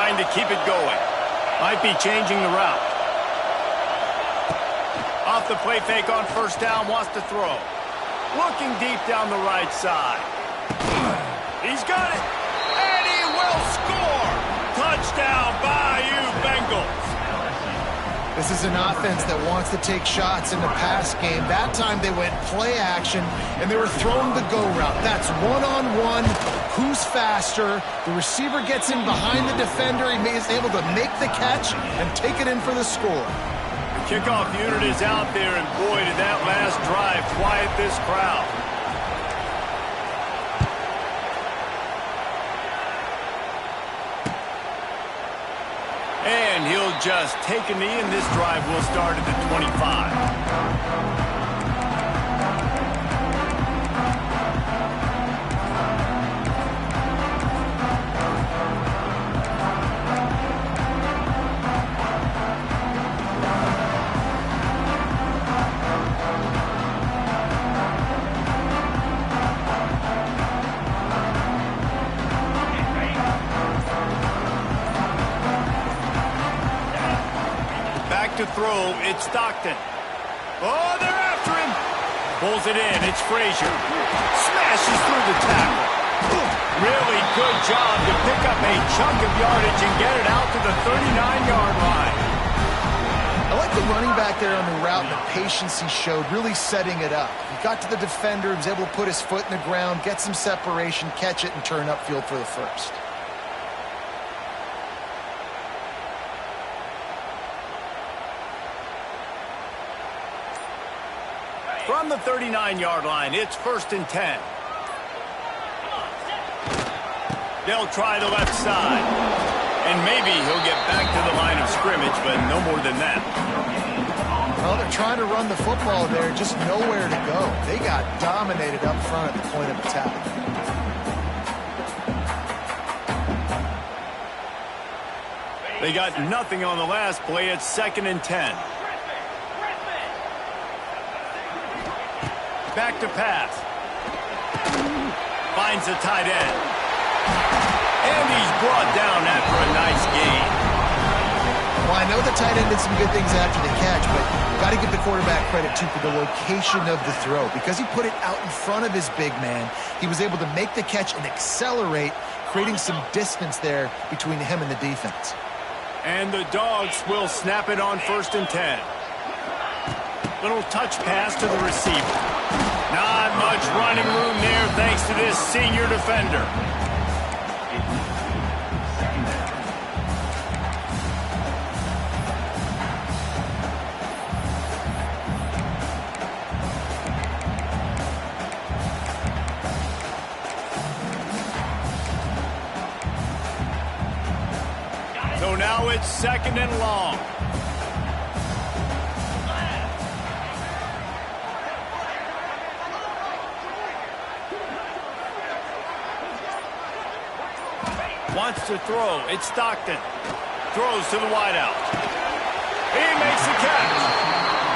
trying to keep it going. Might be changing the route. Off the play fake on first down, wants to throw. Looking deep down the right side. He's got it. And he will score. Touchdown, Bayou Bengals. This is an offense that wants to take shots in the pass game. That time they went play action, and they were throwing the go route. That's one-on-one. Who's faster? The receiver gets in behind the defender. He is able to make the catch and take it in for the score. The kickoff unit is out there, and boy, did that last drive quiet this crowd. And he'll just take a knee, and this drive will start at the 25. To throw, it's Stockton. Oh, they're after him. Pulls it in, it's Frazier. Smashes through the tackle. Really good job to pick up a chunk of yardage and get it out to the 39-yard line. I like the running back there on the route and the patience he showed, really setting it up. He got to the defender, he was able to put his foot in the ground, get some separation, catch it, and turn upfield for the first. From the 39-yard line, it's 1st and 10. They'll try the left side. And maybe he'll get back to the line of scrimmage, but no more than that. Well, they're trying to run the football there, just nowhere to go. They got dominated up front at the point of attack. They got nothing on the last play. It's 2nd and 10. Back to pass. Finds the tight end. And he's brought down after a nice gain. Well, I know the tight end did some good things after the catch, but got to give the quarterback credit, too, for the location of the throw. Because he put it out in front of his big man, he was able to make the catch and accelerate, creating some distance there between him and the defense. And the Dogs will snap it on 1st and 10. Little touch pass to the receiver. Not much running room there thanks to this senior defender. So now it's 2nd and long. Wants to throw. It's Stockton. Throws to the wideout. He makes the catch.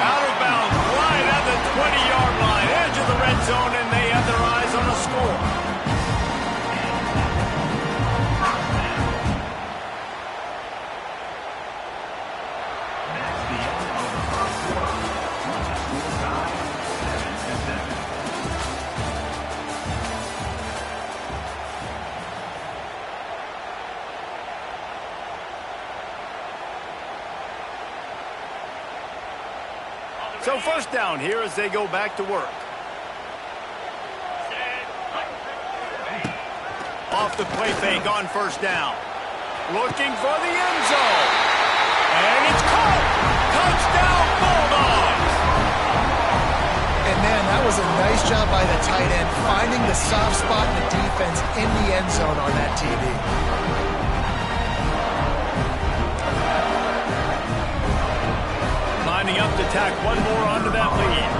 Out of bounds, right at the 20-yard line. Edge of the red zone, and they have their eyes on a score. So 1st down here as they go back to work. Off the play fake on 1st down. Looking for the end zone. And it's caught. Touchdown Bulldogs. And man, that was a nice job by the tight end, finding the soft spot in the defense in the end zone on that TD. Lining up to tack one more onto that lead.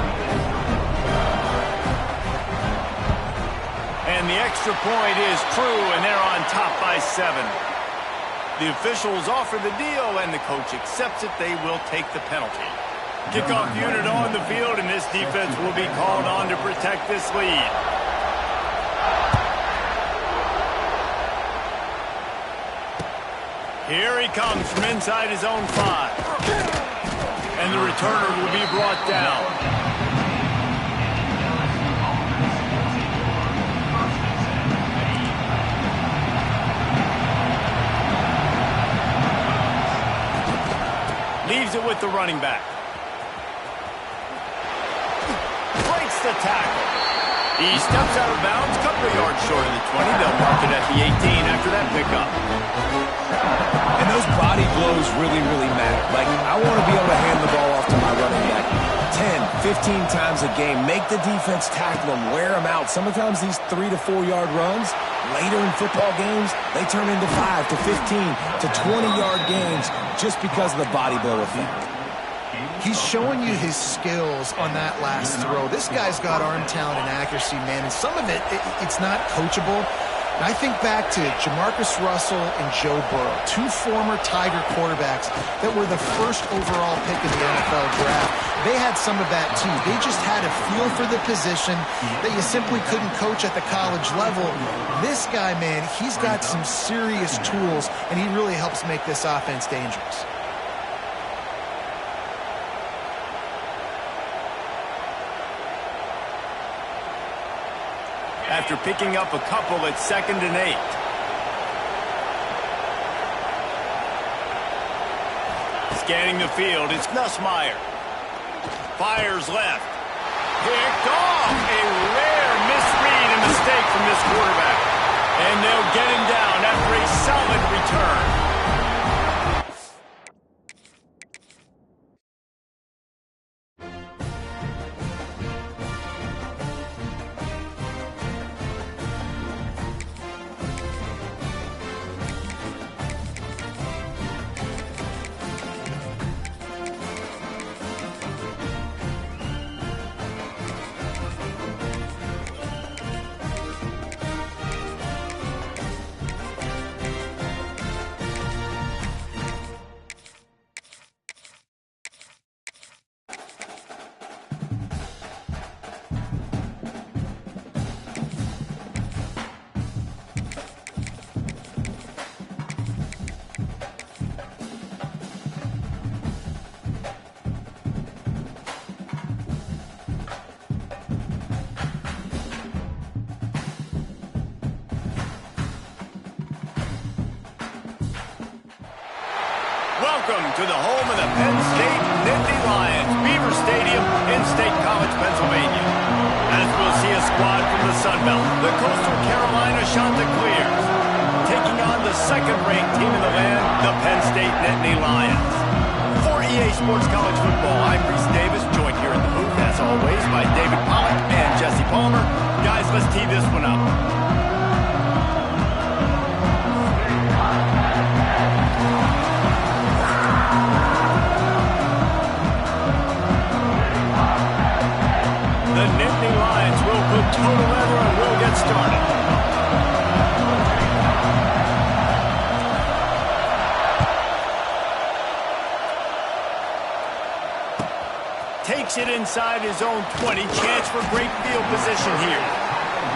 And the extra point is true, and they're on top by 7. The officials offer the deal, and the coach accepts it. They will take the penalty. Kickoff unit on the field, and this defense will be called on to protect this lead. Here he comes from inside his own 5. And the returner will be brought down. Leaves it with the running back. Breaks the tackle. He steps out of bounds, couple of yards short of the 20. They'll mark it at the 18 after that pickup. And those body blows really, really matter. Like, I want to be able to hand the ball off to my running back 10, 15 times a game. Make the defense tackle them, wear them out. Sometimes these 3 to 4 yard runs, later in football games, they turn into 5 to 15 to 20-yard games just because of the body blow of people. He's showing you his skills on that last throw. This guy's got arm talent and accuracy, man, and some of it's not coachable. And I think back to Jamarcus Russell and Joe Burrow, 2 former Tiger quarterbacks that were the first overall pick in the NFL draft. They had some of that, too. They just had a feel for the position that you simply couldn't coach at the college level. This guy, man, he's got some serious tools, and he really helps make this offense dangerous. After picking up a couple at 2nd and 8. Scanning the field, it's Nussmeier. Fires left. Picked off. A rare misread and mistake from this quarterback. And they'll get him down after a solid return. Welcome to the home of the Penn State Nittany Lions, Beaver Stadium in State College, Pennsylvania. As we'll see a squad from the Sun Belt, the Coastal Carolina Chanticleers, taking on the second-ranked team in the land, the Penn State Nittany Lions. For EA Sports College Football, I'm Reese Davis, joined here in the booth, as always, by David Pollack and Jesse Palmer. Guys, let's tee this one up. The Nittany Lions will put total leather and will get started. Takes it inside his own 20. Chance for great field position here.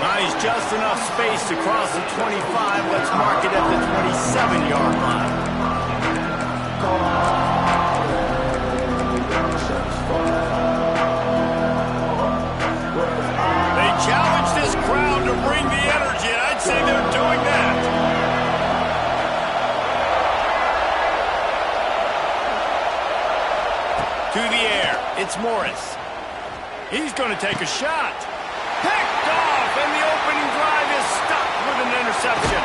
Nice, just enough space to cross the 25. Let's mark it at the 27-yard line. Challenge this crowd to bring the energy, and I'd say they're doing that. To the air, it's Morris. He's going to take a shot. Picked off, and the opening drive is stopped with an interception.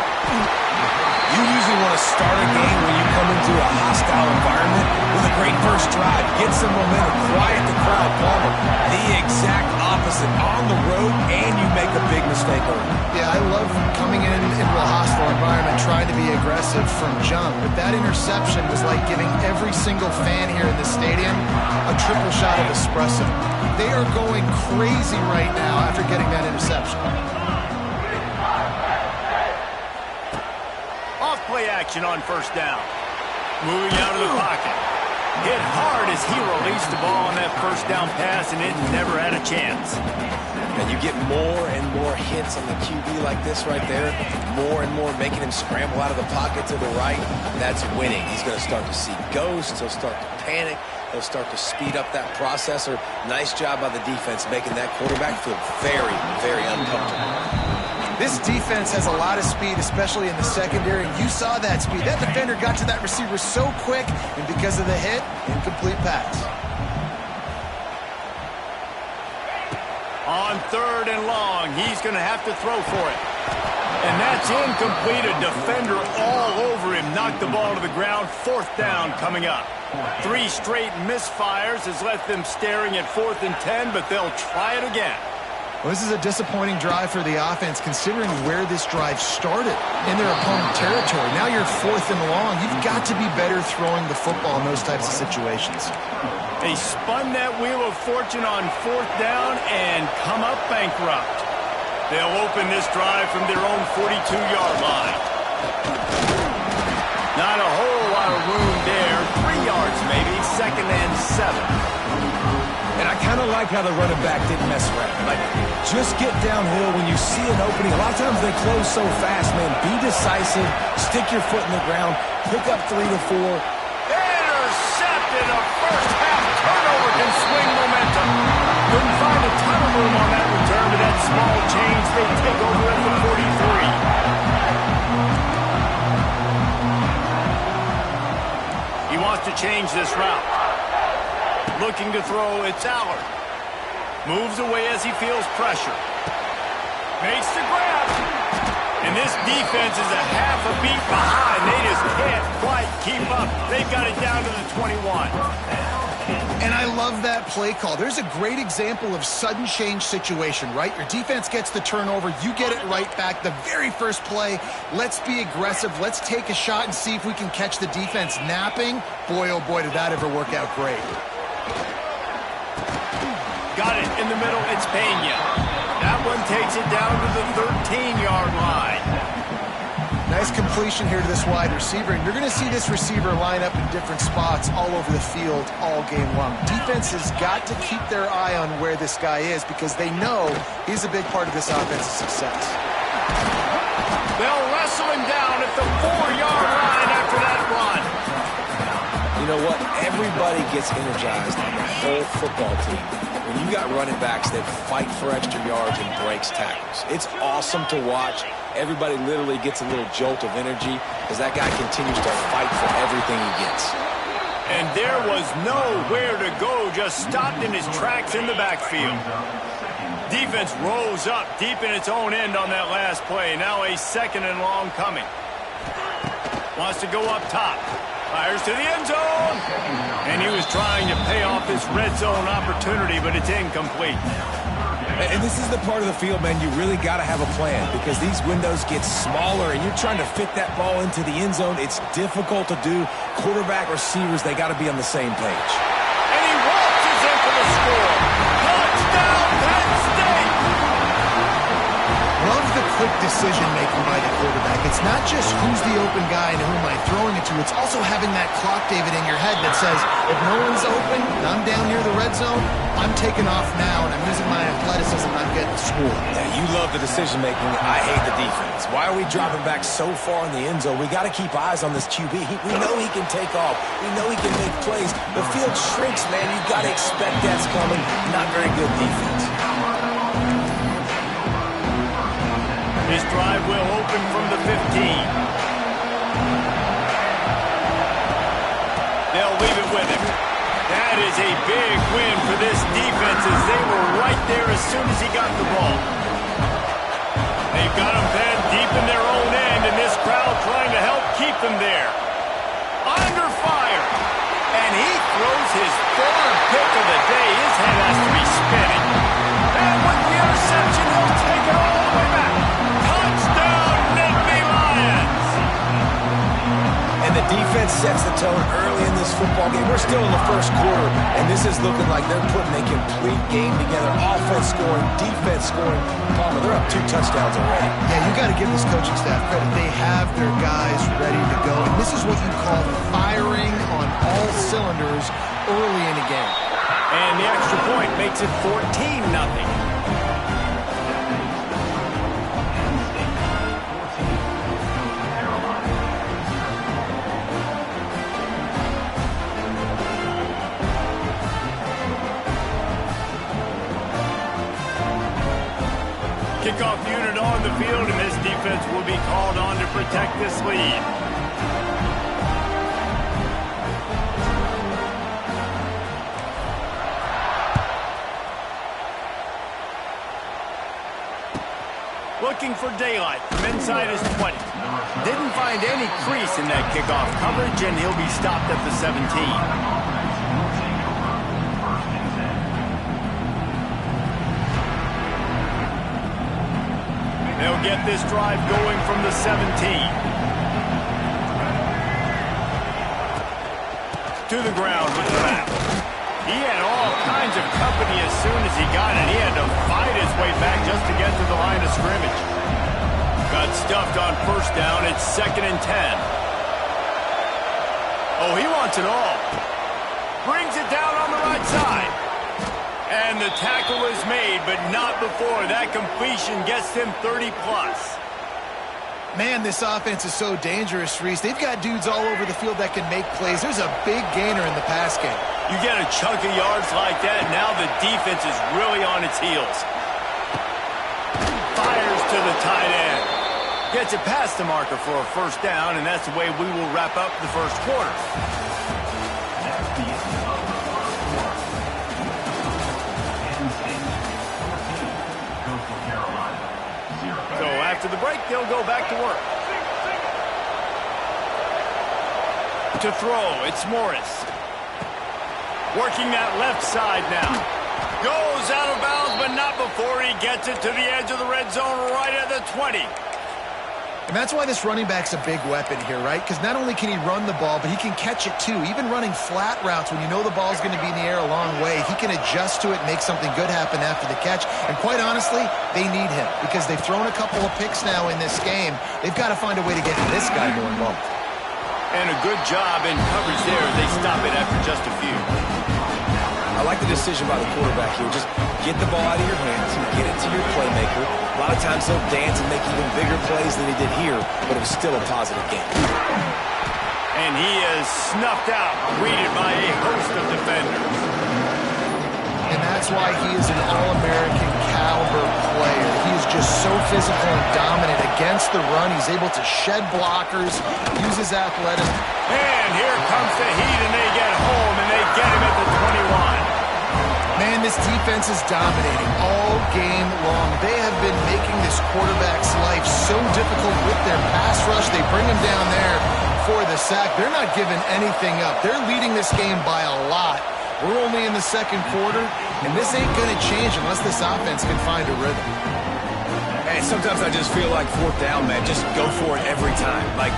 You usually want to start a game when you come into a hostile environment with a great first drive. Get some momentum, quiet the crowd. Palmer, the exact opposite. On the road, and you make a big mistake early. Yeah, I love coming into a hostile environment, trying to be aggressive from jump. But that interception was like giving every single fan here in the stadium a triple shot of espresso. They are going crazy right now after getting that interception. Off play action on first down. Moving out of the pocket. Hit hard as he released the ball on that first down pass, and it never had a chance. And you get more and more hits on the QB like this right there, more and more making him scramble out of the pocket to the right. That's winning. He's going to start to see ghosts. He'll start to panic. He'll start to speed up that processor. Nice job by the defense making that quarterback feel very, very uncomfortable. This defense has a lot of speed, especially in the secondary. You saw that speed. That defender got to that receiver so quick, and because of the hit, incomplete pass. On 3rd and long, he's going to have to throw for it. And that's incomplete. A defender all over him. Knocked the ball to the ground. 4th down coming up. 3 straight misfires has left them staring at 4th and 10, but they'll try it again. Well, this is a disappointing drive for the offense, considering where this drive started, in their opponent territory. Now you're 4th and long. You've got to be better throwing the football in those types of situations. They spun that wheel of fortune on 4th down and come up bankrupt. They'll open this drive from their own 42-yard line. Not a whole lot of room there. 3 yards maybe, 2nd and 7. And I kind of like how the running back didn't mess around. Like, just get downhill when you see an opening. A lot of times they close so fast, man. Be decisive. Stick your foot in the ground. Pick up 3 to 4. Intercepted. A first-half turnover can swing momentum. Couldn't find a ton of room on that return to that small change. They take over at the 43. He wants to change this route. Looking to throw, it's Allard. Moves away as he feels pressure. Makes the grab. And this defense is a half a beat behind. They just can't quite keep up. They've got it down to the 21. And I love that play call. There's a great example of sudden change situation, right? Your defense gets the turnover. You get it right back. The very first play, let's be aggressive. Let's take a shot and see if we can catch the defense napping. Boy, oh boy, did that ever work out great. Got it in the middle. It's Pena. That one takes it down to the 13-yard line. Nice completion here to this wide receiver. And you're going to see this receiver line up in different spots all over the field all game long. Defense has got to keep their eye on where this guy is because they know he's a big part of this offense's success. They'll wrestle him down at the 4-yard line after that run. You know what? Everybody gets energized on the whole football team. When you got running backs that fight for extra yards and breaks tackles. It's awesome to watch. Everybody literally gets a little jolt of energy as that guy continues to fight for everything he gets. And there was nowhere to go, just stopped in his tracks in the backfield. Defense rose up deep in its own end on that last play. Now a 2nd and long coming. Wants to go up top. Fires to the end zone. And he was trying to pay off this red zone opportunity, but it's incomplete. And this is the part of the field, man, you really got to have a plan because these windows get smaller and you're trying to fit that ball into the end zone. It's difficult to do. Quarterback, receivers, they got to be on the same page. And he waltzes in for the score. Touchdown, Penn State! Love the quick decision-making by the quarterback. It's not just who's the open guy and who am I throwing it to. It's also having that clock, David, in your head that says, if no one's open and I'm down near the red zone, I'm taking off now and I'm using my athleticism and I'm getting the score. Yeah, you love the decision-making. I hate the defense. Why are we dropping back so far in the end zone? We got to keep eyes on this QB. We know he can take off. We know he can make plays. The field shrinks, man. You got to expect that's coming. Not very good defense. This drive will open from the 15. They'll leave it with him. That is a big win for this defense as they were right there as soon as he got the ball. They've got him bent deep in their own end, and this crowd trying to help keep them there. Under fire. And he throws his 3rd pick of the day. His head has to be spinning. And with the interception, he'll take it all the way back. Touchdown, Nittany Lions! And the defense sets the tone early in this football game. We're still in the first quarter, and this is looking like they're putting a complete game together. Offense scoring, defense scoring. Palmer, they're up 2 touchdowns already. Yeah, you got to give this coaching staff credit. They have their guys ready to go. And this is what you call firing on all cylinders early in the game. And the extra point makes it 14-0. Kickoff unit on the field, and this defense will be called on to protect this lead. Looking for daylight from inside his 20. Didn't find any crease in that kickoff coverage, and he'll be stopped at the 17. They'll get this drive going from the 17. To the ground with the back. He had all kinds of company as soon as he got it. He had to fight his way back just to get to the line of scrimmage. Got stuffed on first down. It's 2nd and 10. Oh, he wants it all. Brings it down on the right side. And the tackle is made, but not before that completion gets him 30-plus. Man, this offense is so dangerous, Reese. They've got dudes all over the field that can make plays. There's a big gainer in the pass game. You get a chunk of yards like that, now the defense is really on its heels. Fires to the tight end. Gets it past the marker for a first down, and that's the way we will wrap up the first quarter. So after the break, they'll go back to work. To throw, it's Morris. Working that left side now. Goes out of bounds, but not before he gets it to the edge of the red zone right at the 20. And that's why this running back's a big weapon here, right? Because not only can he run the ball, but he can catch it too. Even running flat routes when you know the ball's going to be in the air a long way, he can adjust to it and make something good happen after the catch. And quite honestly, they need him because they've thrown a couple of picks now in this game. They've got to find a way to get this guy more involved. And a good job in coverage there. They stop it after just a few. I like the decision by the quarterback here. Just get the ball out of your hands and get it to your playmaker. A lot of times he'll dance and make even bigger plays than he did here, but it was still a positive game. And he is snuffed out, greeted by a host of defenders. And that's why he is an All-American caliber player. He is just so physical and dominant against the run. He's able to shed blockers, use his athleticism. And here comes the heat, and they get home, and they get him at the 21. Man, this defense is dominating all game long. They have been making this quarterback's life so difficult with their pass rush. They bring him down there for the sack. They're not giving anything up. They're leading this game by a lot. We're only in the second quarter, and this ain't going to change unless this offense can find a rhythm. Hey, sometimes I just feel like fourth down, man. Just go for it every time. Like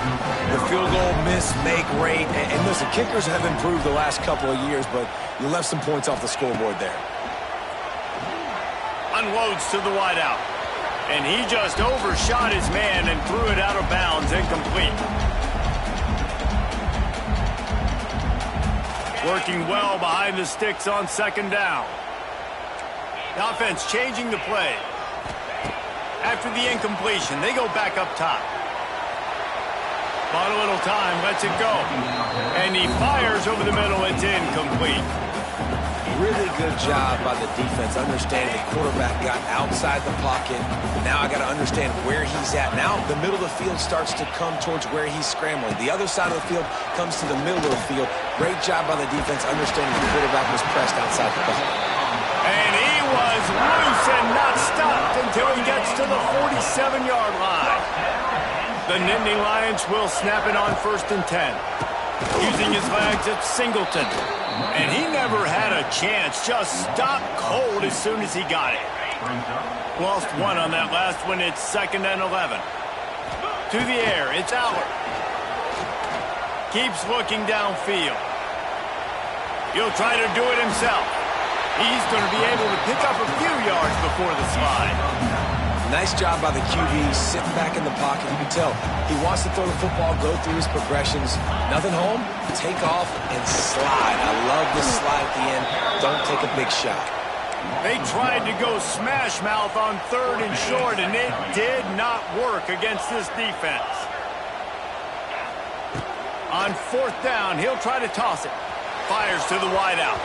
the field goal miss, make rate. And listen, kickers have improved the last couple of years, but you left some points off the scoreboard there. Unloads to the wideout. And he just overshot his man and threw it out of bounds, incomplete. Working well behind the sticks on second down. The offense changing the play. After the incompletion, they go back up top. Bought a little time, lets it go. And he fires over the middle, it's incomplete. Really good job by the defense understanding the quarterback got outside the pocket. Now I got to understand where he's at. Now the middle of the field starts to come towards where he's scrambling. The other side of the field comes to the middle of the field. Great job by the defense understanding the quarterback was pressed outside the pocket. And he was loose and not stopped until he gets to the 47-yard line. The Nittany Lions will snap it on 1st and 10. Using his legs, it's Singleton. And he never had a chance. Just stopped cold as soon as he got it. Lost one on that last one. It's 2nd and 11. To the air, it's Aller. Keeps looking downfield. He'll try to do it himself. He's going to be able to pick up a few yards before the slide. Nice job by the QB, sitting back in the pocket. You can tell he wants to throw the football, go through his progressions. Nothing home, take off and slide. I love the slide at the end. Don't take a big shot. They tried to go smash mouth on 3rd and short, and it did not work against this defense. On 4th down, he'll try to toss it. Fires to the wideout.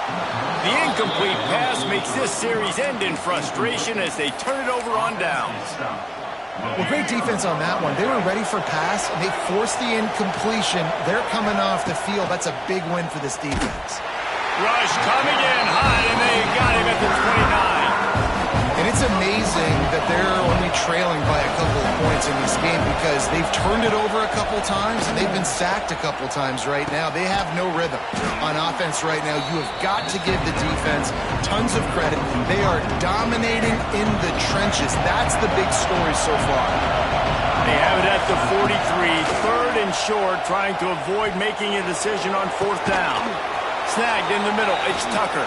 The incomplete pass makes this series end in frustration as they turn it over on downs. Well, great defense on that one. They were ready for pass, and they forced the incompletion. They're coming off the field. That's a big win for this defense. Rush coming in high, and they got him at the 29. And it's amazing that they're only trailing by a couple of points in this game because they've turned it over a couple times and they've been sacked a couple times right now. They have no rhythm on offense right now. You have got to give the defense tons of credit. They are dominating in the trenches. That's the big story so far. They have it at the 43, 3rd and short, trying to avoid making a decision on 4th down. Snagged in the middle. It's Tucker.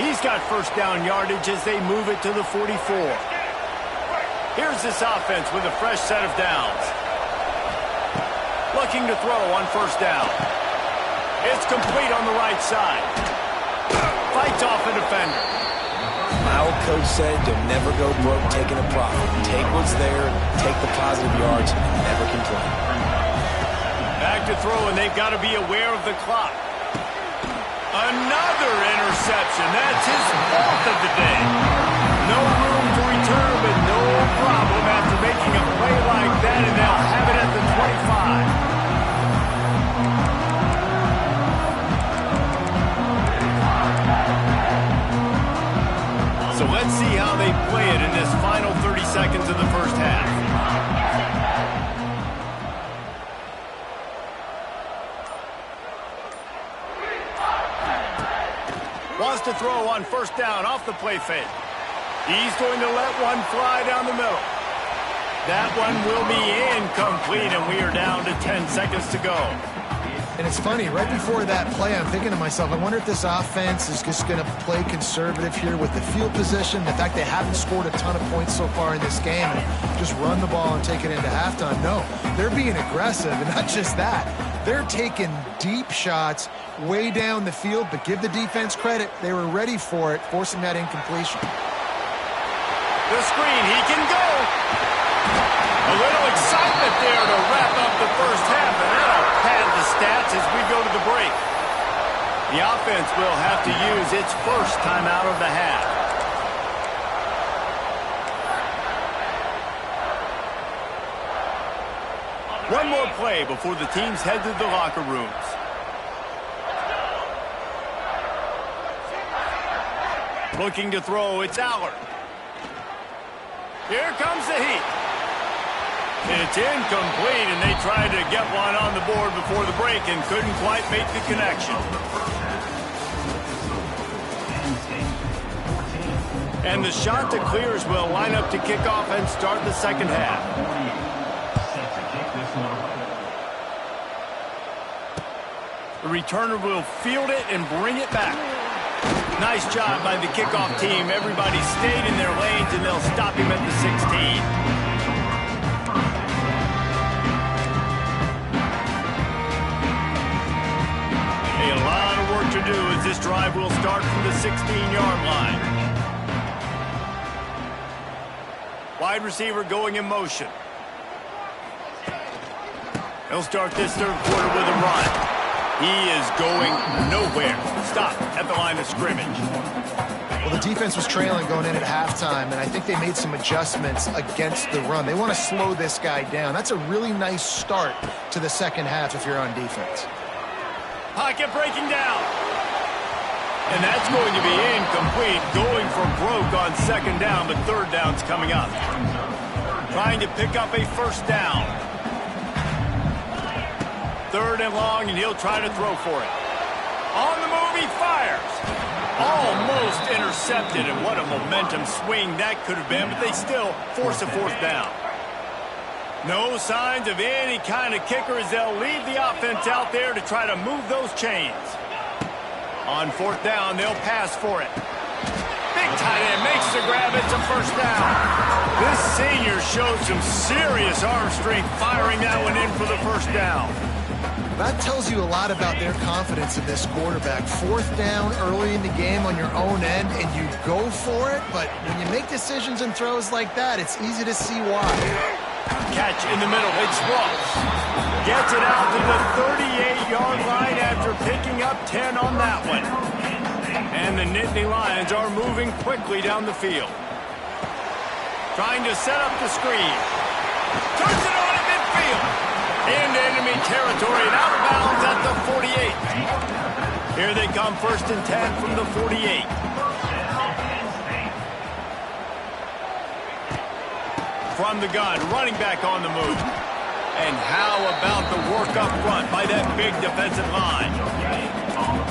He's got first down yardage as they move it to the 44. Here's this offense with a fresh set of downs. Looking to throw on 1st down. It's complete on the right side. Fights off a defender. My old coach said you'll never go broke taking a profit. Take what's there, take the positive yards, and never complain. Back to throw, and they've got to be aware of the clock. Another interception. That's his 4th of the day. No room to return, but no problem after making a play like that, and they'll have it at the 25. So let's see how they play it in this final 30 seconds of the first half. Wants to throw on 1st down off the play fake. He's going to let one fly down the middle. That one will be incomplete, and we are down to 10 seconds to go. And it's funny, right before that play, I'm thinking to myself, I wonder if this offense is just going to play conservative here with the field position, the fact they haven't scored a ton of points so far in this game, and just run the ball and take it into halftime. No, they're being aggressive, and not just that. They're taking deep shots way down the field, but give the defense credit. They were ready for it, forcing that incompletion. The screen, he can go. A little excitement there to wrap up the first half, and that'll pad the stats as we go to the break. The offense will have to use its first timeout of the half. One more play before the teams head to the locker rooms. Looking to throw, it's Allard. Here comes the heat. It's incomplete, and they tried to get one on the board before the break and couldn't quite make the connection. And the shot that clears will line up to kick off and start the second half. The returner will field it and bring it back. Nice job by the kickoff team. Everybody stayed in their lanes, and they'll stop him at the 16. A lot of work to do as this drive will start from the 16-yard line. Wide receiver going in motion. He'll start this third quarter with a run. He is going nowhere. Stop at the line of scrimmage. Well, the defense was trailing going in at halftime, and I think they made some adjustments against the run. They want to slow this guy down. That's a really nice start to the second half if you're on defense. Pocket breaking down. And that's going to be incomplete. Going for broke on 2nd down, but 3rd down's coming up. Trying to pick up a 1st down. 3rd and long, and he'll try to throw for it. On the move, he fires. Almost intercepted, and what a momentum swing that could have been, but they still force a 4th down. No signs of any kind of kicker as they'll leave the offense out there to try to move those chains. On 4th down, they'll pass for it. Big tight end makes the grab. It's a 1st down. This senior showed some serious arm strength firing that one in for the first down. That tells you a lot about their confidence in this quarterback. Fourth down early in the game on your own end, and you go for it, but when you make decisions and throws like that, it's easy to see why. Catch in the middle. It's Ross. Gets it out to the 38-yard line after picking up 10 on that one. And the Nittany Lions are moving quickly down the field. Trying to set up the screen. Turns it on at midfield. Into enemy territory and out of bounds at the 48. Here they come, 1st and 10 from the 48. From the gun, running back on the move. And how about the work up front by that big defensive line?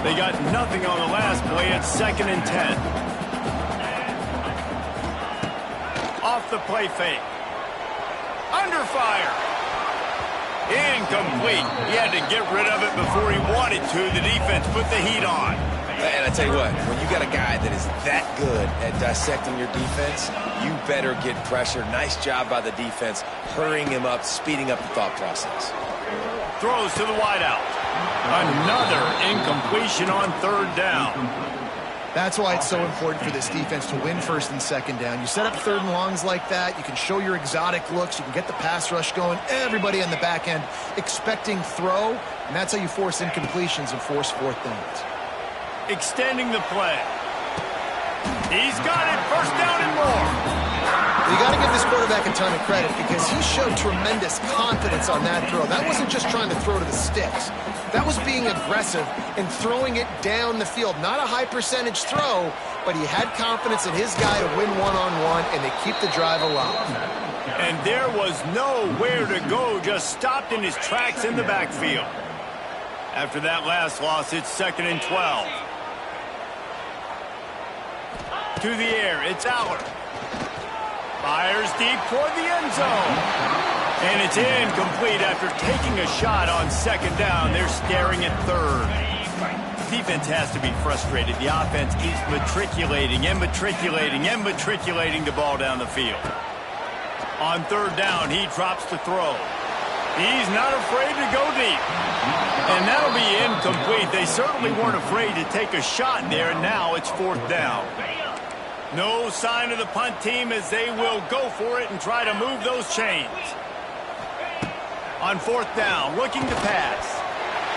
They got nothing on the last play. It's 2nd and 10. Off the play fake. Under fire. Incomplete. He had to get rid of it before he wanted to. The defense put the heat on. And I tell you what, when you got a guy that is that good at dissecting your defense, you better get pressure. Nice job by the defense, hurrying him up, speeding up the thought process. Throws to the wideout. Another incompletion on 3rd down. That's why it's so important for this defense to win 1st and 2nd down. You set up 3rd and longs like that, you can show your exotic looks, you can get the pass rush going, everybody on the back end expecting throw, and that's how you force incompletions and force 4th downs. Extending the play. He's got it. 1st down and more. You got to give this quarterback a ton of credit because he showed tremendous confidence on that throw. That wasn't just trying to throw to the sticks. That was being aggressive and throwing it down the field. Not a high percentage throw, but he had confidence in his guy to win one-on-one, and they keep the drive alive. And there was nowhere to go, just stopped in his tracks in the backfield. After that last loss, it's 2nd and 12. To the air, it's Aller. Fires deep toward the end zone. And it's incomplete after taking a shot on 2nd down. They're staring at 3rd. Defense has to be frustrated. The offense keeps matriculating and matriculating and matriculating the ball down the field. On 3rd down, he drops the throw. He's not afraid to go deep. And that'll be incomplete. They certainly weren't afraid to take a shot there, and now it's 4th down. No sign of the punt team as they will go for it and try to move those chains. On 4th down, looking to pass.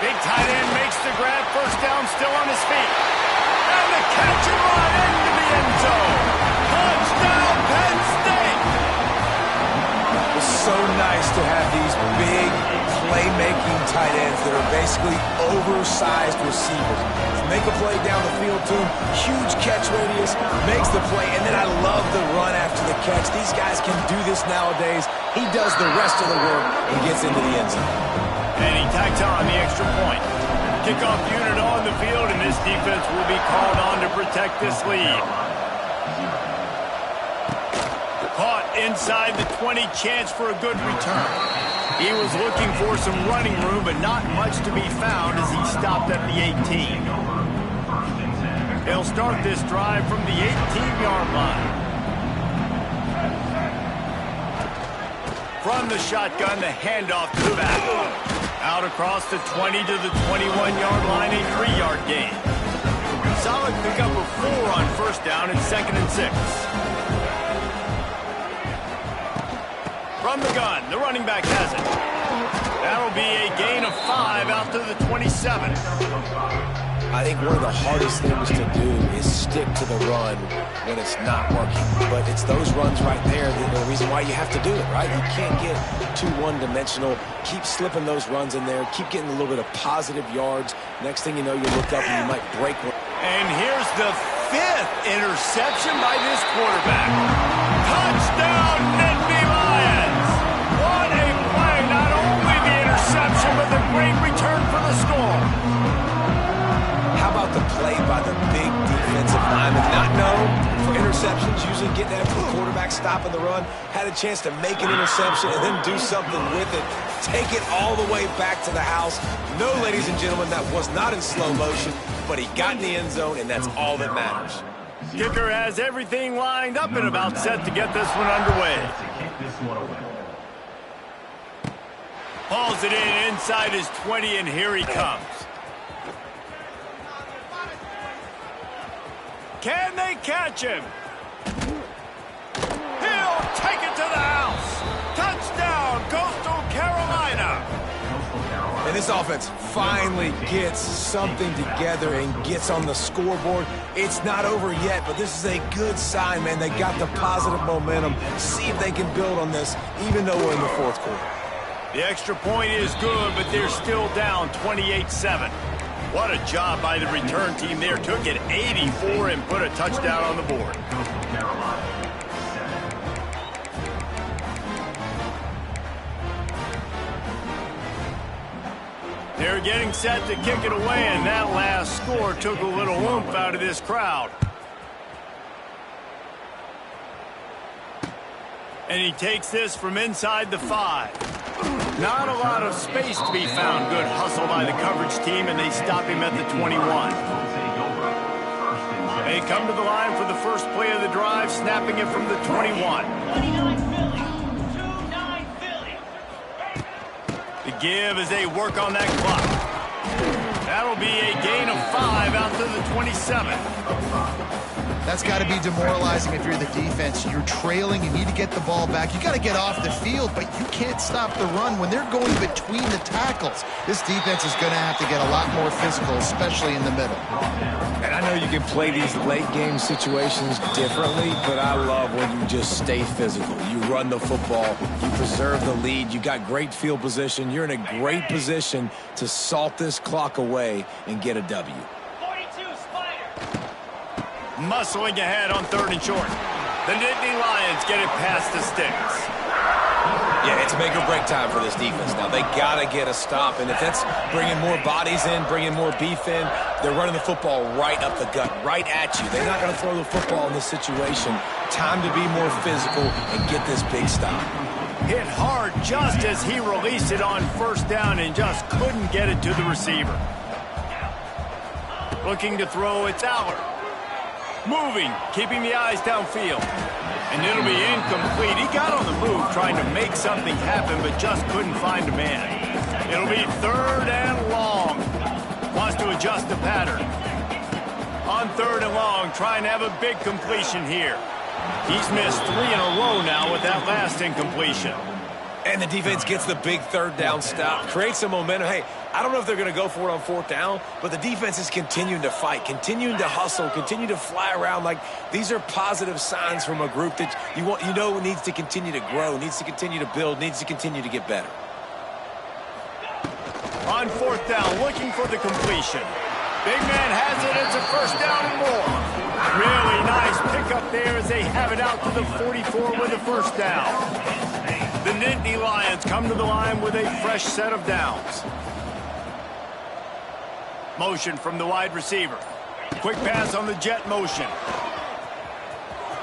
Big tight end makes the grab. 1st down, still on his feet. And the catch and run into the end zone. Touchdown, Penn State! It's so nice to have these big playmaking tight ends that are basically oversized receivers. Make a play down the field to him, huge catch radius, makes the play, and then I love the run after the catch. These guys can do this nowadays. He does the rest of the work and gets into the end zone. And he tacks on the extra point. Kickoff unit on the field, and this defense will be called on to protect this lead. Caught inside the 20, chance for a good return. He was looking for some running room, but not much to be found as he stopped at the 18. They'll start this drive from the 18-yard line. From the shotgun, the handoff to the back. Out across the 20 to the 21-yard line, a 3-yard gain. Solid pickup of 4 on 1st down and 2nd and 6. From the gun, the running back has it. That'll be a gain of 5 out to the 27. I think one of the hardest things to do is stick to the run when it's not working. But it's those runs right there that are the reason why you have to do it, right? You can't get too one-dimensional. Keep slipping those runs in there. Keep getting a little bit of positive yards. Next thing you know, you look up and you might break one. And here's the 5th interception by this quarterback. Touchdown, Nittany Lions! What a play! Not only the interception, but the great return for the score. How about the play by the big defensive lineman? Not known for interceptions, usually getting after the quarterback, stopping the run. Had a chance to make an interception and then do something with it. Take it all the way back to the house. No, ladies and gentlemen, that was not in slow motion, but he got in the end zone, and that's all that matters. Kicker has everything lined up and about set to get this one underway. Hauls it in inside his 20, and here he comes. Can they catch him? He'll take it to the house. Touchdown, Coastal Carolina. And this offense finally gets something together and gets on the scoreboard. It's not over yet, but this is a good sign, man. They got the positive momentum. See if they can build on this, even though we're in the fourth quarter. The extra point is good, but they're still down 28-7. What a job by the return team there. Took it 84 and put a touchdown on the board. They're getting set to kick it away, and that last score took a little oomph out of this crowd. And he takes this from inside the 5. Not a lot of space to be found. Good hustle by the coverage team, and they stop him at the 21. They come to the line for the first play of the drive, snapping it from the 21. The give as they work on that clock. That'll be a gain of 5 out to the 27. That's got to be demoralizing if you're the defense. You're trailing, you need to get the ball back. You got to get off the field, but you can't stop the run when they're going between the tackles. This defense is going to have to get a lot more physical, especially in the middle. And I know you can play these late-game situations differently, but I love when you just stay physical. You run the football, you preserve the lead, you got great field position, you're in a great position to salt this clock away and get a W. Muscling ahead on 3rd and short. The Nittany Lions get it past the sticks. Yeah, it's make or break time for this defense. Now, they got to get a stop, and if that's bringing more bodies in, bringing more beef in, they're running the football right up the gut, right at you. They're not going to throw the football in this situation. Time to be more physical and get this big stop. Hit hard just as he released it on 1st down and just couldn't get it to the receiver. Looking to throw, it's Allard. Moving, keeping the eyes downfield. And it'll be incomplete. He got on the move trying to make something happen, but just couldn't find a man. It'll be 3rd and long. Wants to adjust the pattern. On 3rd and long, trying to have a big completion here. He's missed 3 in a row now with that last incompletion. And the defense gets the big 3rd down stop. Creates some momentum. Hey, I don't know if they're going to go for it on 4th down, but the defense is continuing to fight, continuing to hustle, continue to fly around. Like, these are positive signs from a group that you know needs to continue to grow, needs to continue to build, needs to continue to get better. On 4th down, looking for the completion. Big man has it. It's a 1st down and more. Really nice pickup there as they have it out to the 44 with a 1st down. The Nittany Lions come to the line with a fresh set of downs. Motion from the wide receiver. Quick pass on the jet motion.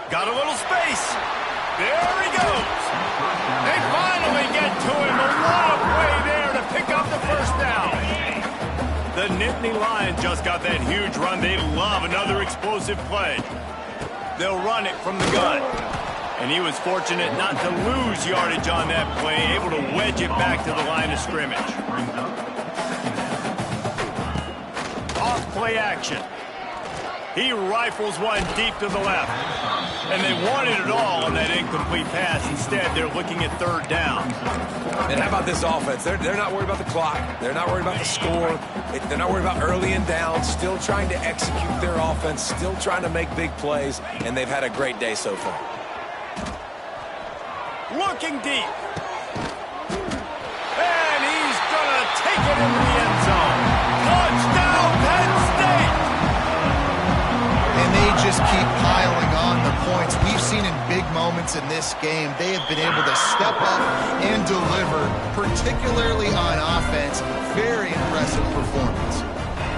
Got a little space. There he goes. They finally get to him. A long way there to pick up the 1st down. The Nittany Lions just got that huge run. They love another explosive play. They'll run it from the gun. And he was fortunate not to lose yardage on that play, able to wedge it back to the line of scrimmage. Off play action. He rifles one deep to the left. And they wanted it all on that incomplete pass. Instead, they're looking at 3rd down. And how about this offense? They're not worried about the clock. They're not worried about the score. They're not worried about early and down. Still trying to execute their offense. Still trying to make big plays. And they've had a great day so far. Looking deep. And he's going to take it into the end zone. Touchdown, Penn State! And they just keep piling on the points. We've seen in big moments in this game, they have been able to step up and deliver, particularly on offense. Very impressive performance.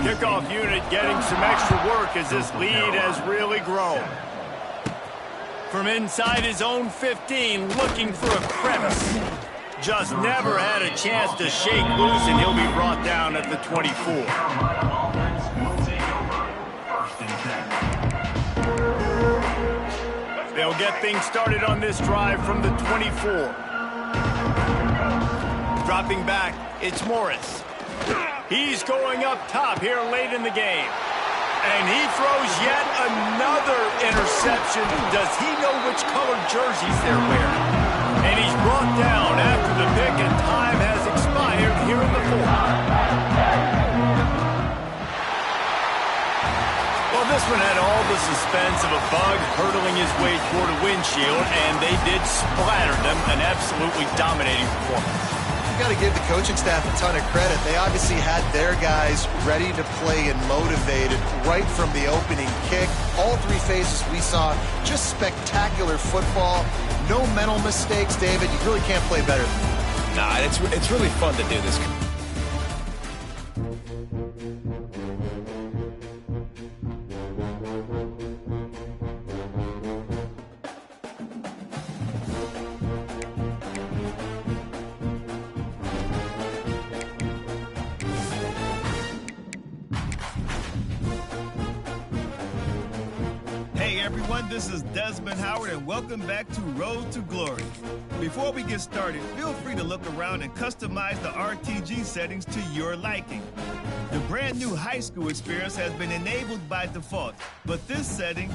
Kickoff unit getting some extra work as this lead has really grown. From inside his own 15, looking for a crevice. Just never had a chance to shake loose, and he'll be brought down at the 24. get things started on this drive from the 24. Dropping back, it's Morris. He's going up top here late in the game. And he throws yet another interception. Does he know which colored jerseys they're wearing? And he's brought down after the pick, and time has expired here in the fourth. Well, this one had all the suspense of a bug hurtling his way toward a windshield, and they did splatter them. An absolutely dominating performance. You got to give the coaching staff a ton of credit. They obviously had their guys ready to play and motivated right from the opening kick. All three phases we saw, just spectacular football. No mental mistakes, David. You really can't play better than that. Nah, it's really fun to do this. This is Desmond Howard, and welcome back to Road to Glory. Before we get started, feel free to look around and customize the RTG settings to your liking. The brand new high school experience has been enabled by default, but this setting,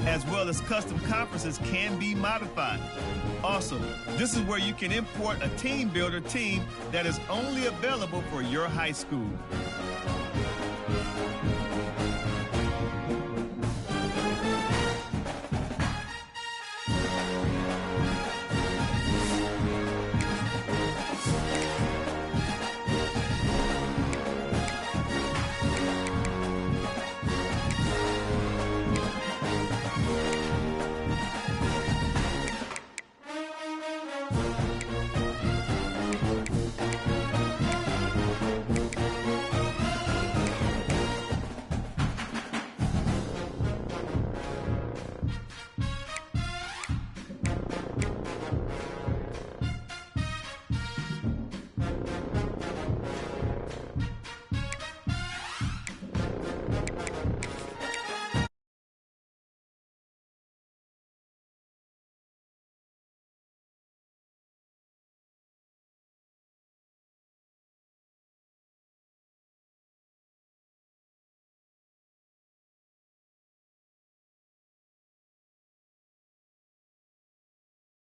as well as custom conferences, can be modified. Also, this is where you can import a team builder team that is only available for your high school.